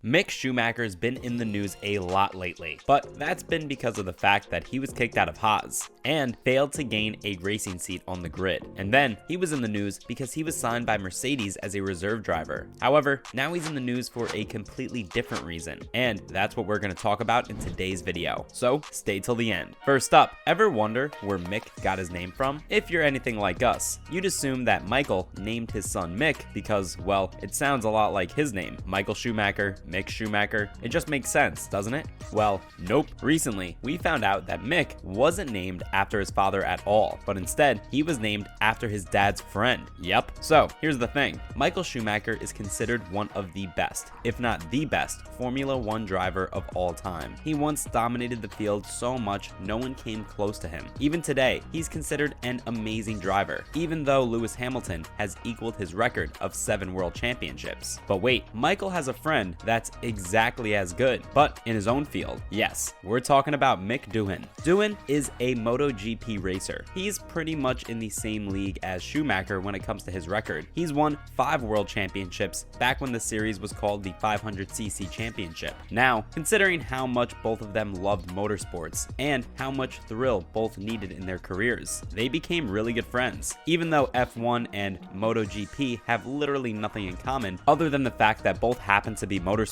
Mick Schumacher's been in the news a lot lately, but that's been because of the fact that he was kicked out of Haas and failed to gain a racing seat on the grid. And then he was in the news because he was signed by Mercedes as a reserve driver. However, now he's in the news for a completely different reason, and that's what we're going to talk about in today's video. So stay till the end. First up, ever wonder where Mick got his name from? If you're anything like us, you'd assume that Michael named his son Mick because, well, it sounds a lot like his name, Michael Schumacher, Mick Schumacher. It just makes sense, doesn't it? Well, nope. Recently, we found out that Mick wasn't named after his father at all, but instead, he was named after his dad's friend. Yep. So, here's the thing. Michael Schumacher is considered one of the best, if not the best, Formula One driver of all time. He once dominated the field so much, no one came close to him. Even today, he's considered an amazing driver, even though Lewis Hamilton has equaled his record of 7 world championships. But wait, Michael has a friend that's exactly as good, but in his own field. Yes, we're talking about Mick Doohan. Doohan is a MotoGP racer. He's pretty much in the same league as Schumacher when it comes to his record. He's won 5 world championships back when the series was called the 500cc championship. Now, considering how much both of them loved motorsports and how much thrill both needed in their careers, they became really good friends. Even though F1 and MotoGP have literally nothing in common other than the fact that both happen to be motorsports.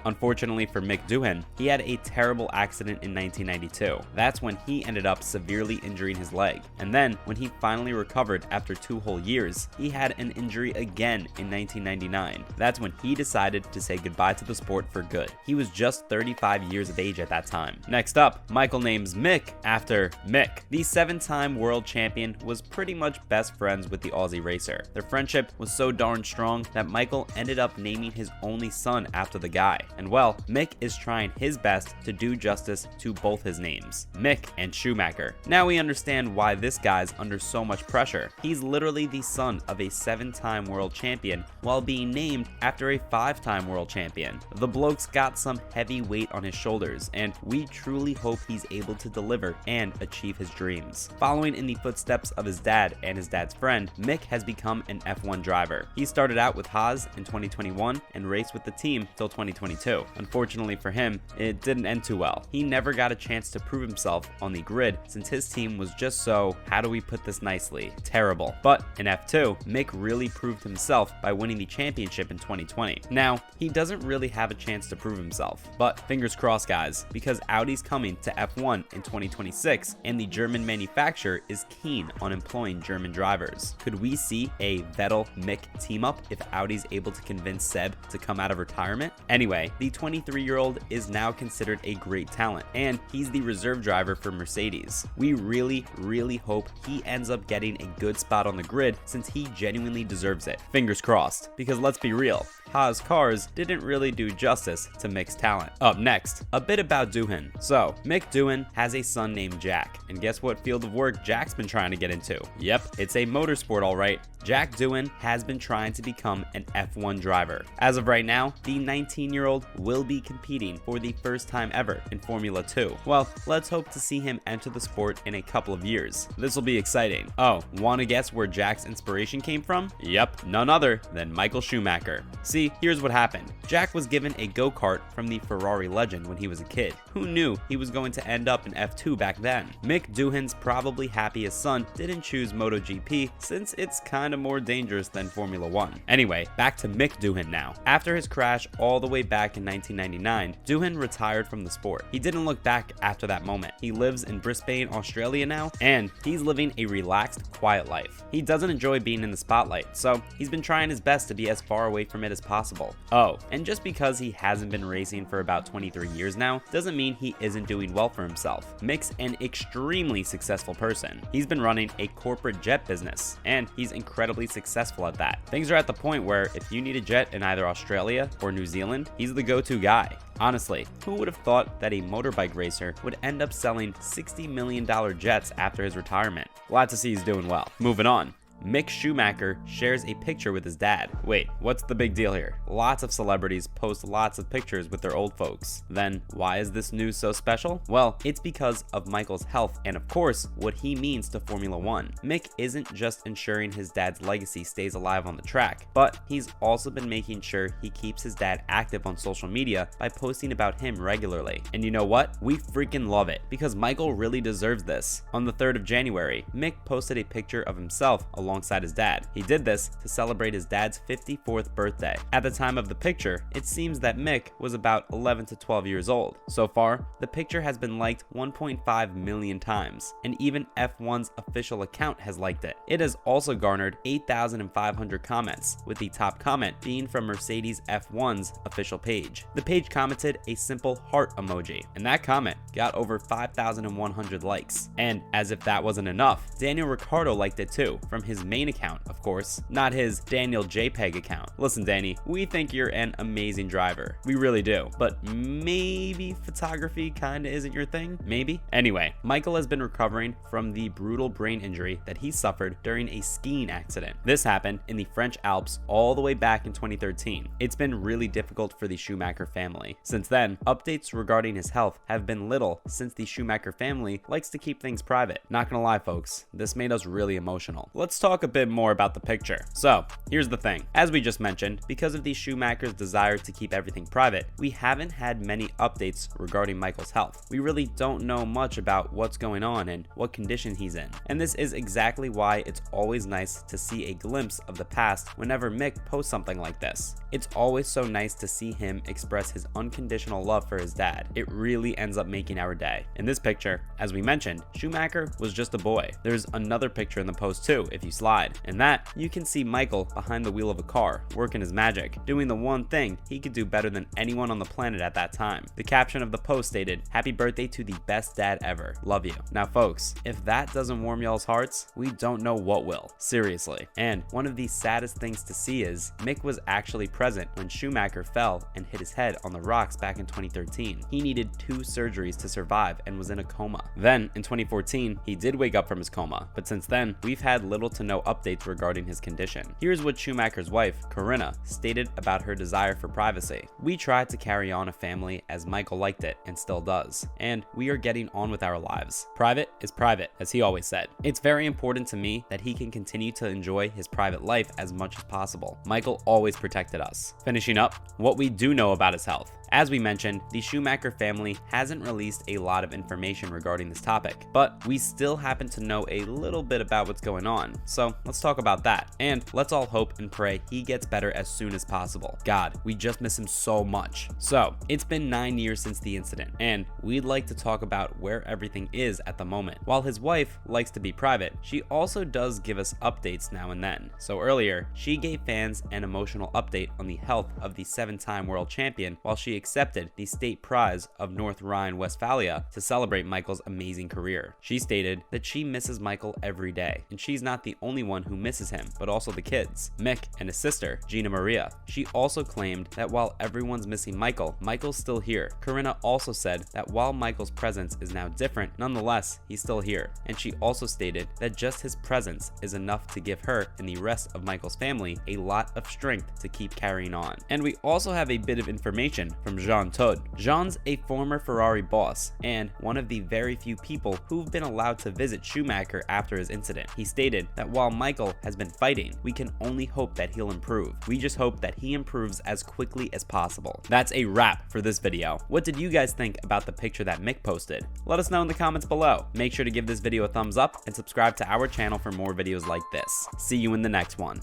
Unfortunately for Mick Doohan, he had a terrible accident in 1992. That's when he ended up severely injuring his leg. And then, when he finally recovered after 2 whole years, he had an injury again in 1999. That's when he decided to say goodbye to the sport for good. He was just 35 years of age at that time. Next up, Michael names Mick after Mick. The 7-time world champion was pretty much best friends with the Aussie racer. Their friendship was so darn strong that Michael ended up naming his only son after the guy. And well, Mick is trying his best to do justice to both his names, Mick and Schumacher. Now we understand why this guy's under so much pressure. He's literally the son of a 7-time world champion while being named after a 5-time world champion. The bloke's got some heavy weight on his shoulders, and we truly hope he's able to deliver and achieve his dreams. Following in the footsteps of his dad and his dad's friend, Mick has become an F1 driver. He started out with Haas in 2021 and raced with the team till 2022. Unfortunately for him, it didn't end too well. He never got a chance to prove himself on the grid since his team was just so, how do we put this nicely, terrible. But in F2, Mick really proved himself by winning the championship in 2020. Now, he doesn't really have a chance to prove himself, but fingers crossed guys, because Audi's coming to F1 in 2026 and the German manufacturer is keen on employing German drivers. Could we see a Vettel-Mick team up if Audi's able to convince Seb to come out of retirement? Anyway, the 23-year-old is now considered a great talent, and he's the reserve driver for Mercedes. We really hope he ends up getting a good spot on the grid since he genuinely deserves it. Fingers crossed, because let's be real, Haas cars didn't really do justice to Mick's talent. Up next, a bit about Doohan. So, Mick Doohan has a son named Jack, and guess what field of work Jack's been trying to get into? Yep, it's a motorsport alright. Jack Doohan has been trying to become an F1 driver. As of right now, the 19-year-old will be competing for the first time ever in Formula 2. Well, let's hope to see him enter the sport in a couple of years. This will be exciting. Oh, wanna guess where Jack's inspiration came from? Yep, none other than Michael Schumacher. See, here's what happened. Jack was given a go-kart from the Ferrari legend when he was a kid. Who knew he was going to end up in F2 back then? Mick Doohan's probably happy his son didn't choose MotoGP since it's kinda more dangerous than Formula 1. Anyway, back to Mick Doohan now. After his crash all the way back in 1999, Doohan retired from the sport. He didn't look back after that moment. He lives in Brisbane, Australia now, and he's living a relaxed, quiet life. He doesn't enjoy being in the spotlight, so he's been trying his best to be as far away from it as possible. Oh, and just because he hasn't been racing for about 23 years now, doesn't mean he isn't doing well for himself. Mick's an extremely successful person. He's been running a corporate jet business, and he's incredibly successful at that. Things are at the point where if you need a jet in either Australia or New Zealand, he's the go-to guy. Honestly, who would have thought that a motorbike racer would end up selling $60 million jets after his retirement? Glad to see he's doing well. Moving on. Mick Schumacher shares a picture with his dad. Wait, what's the big deal here? Lots of celebrities post lots of pictures with their old folks. Then why is this news so special? Well, it's because of Michael's health and of course what he means to Formula One. Mick isn't just ensuring his dad's legacy stays alive on the track, but he's also been making sure he keeps his dad active on social media by posting about him regularly. And you know what? We freaking love it because Michael really deserves this. On the 3rd of January, Mick posted a picture of himself alongside his dad. He did this to celebrate his dad's 54th birthday. At the time of the picture, it seems that Mick was about 11 to 12 years old. So far, the picture has been liked 1.5 million times, and even F1's official account has liked it. It has also garnered 8,500 comments, with the top comment being from Mercedes F1's official page. The page commented a simple heart emoji, and that comment got over 5,100 likes. And as if that wasn't enough, Daniel Ricciardo liked it too, from his main account, of course, not his Daniel JPEG account. Listen, Danny, we think you're an amazing driver. We really do, but maybe photography kinda isn't your thing? Maybe? Anyway, Michael has been recovering from the brutal brain injury that he suffered during a skiing accident. This happened in the French Alps all the way back in 2013. It's been really difficult for the Schumacher family. Since then, updates regarding his health have been little since the Schumacher family likes to keep things private. Not gonna lie, folks, this made us really emotional. Let's talk a bit more about the picture. So, here's the thing. As we just mentioned, because of the Schumacher's desire to keep everything private, we haven't had many updates regarding Michael's health. We really don't know much about what's going on and what condition he's in. And this is exactly why it's always nice to see a glimpse of the past whenever Mick posts something like this. It's always so nice to see him express his unconditional love for his dad. It really ends up making our day. In this picture, as we mentioned, Schumacher was just a boy. There's another picture in the post too, if you slide. In that, you can see Michael behind the wheel of a car, working his magic, doing the one thing he could do better than anyone on the planet at that time. The caption of the post stated, "Happy birthday to the best dad ever. Love you." Now folks, if that doesn't warm y'all's hearts, we don't know what will. Seriously. And one of the saddest things to see is Mick was actually present when Schumacher fell and hit his head on the rocks back in 2013. He needed 2 surgeries to survive and was in a coma. Then, in 2014, he did wake up from his coma, but since then, we've had little to no updates regarding his condition. Here's what Schumacher's wife, Corinna, stated about her desire for privacy. "We tried to carry on a family as Michael liked it and still does, and we are getting on with our lives. Private is private, as he always said. It's very important to me that he can continue to enjoy his private life as much as possible. Michael always protected us." Finishing up, what we do know about his health. As we mentioned, the Schumacher family hasn't released a lot of information regarding this topic, but we still happen to know a little bit about what's going on, so let's talk about that. And let's all hope and pray he gets better as soon as possible. God, we just miss him so much. So, it's been 9 years since the incident, and we'd like to talk about where everything is at the moment. While his wife likes to be private, she also does give us updates now and then. So earlier, she gave fans an emotional update on the health of the 7-time world champion while she accepted the state prize of North Rhine-Westphalia to celebrate Michael's amazing career. She stated that she misses Michael every day, and she's not the only one who misses him, but also the kids, Mick and his sister, Gina Maria. She also claimed that while everyone's missing Michael, Michael's still here. Corinna also said that while Michael's presence is now different, nonetheless, he's still here. And she also stated that just his presence is enough to give her and the rest of Michael's family a lot of strength to keep carrying on. And we also have a bit of information from Jean Todt. Jean's a former Ferrari boss and one of the very few people who've been allowed to visit Schumacher after his incident. He stated that while Michael has been fighting, we can only hope that he'll improve. We just hope that he improves as quickly as possible. That's a wrap for this video. What did you guys think about the picture that Mick posted? Let us know in the comments below. Make sure to give this video a thumbs up and subscribe to our channel for more videos like this. See you in the next one.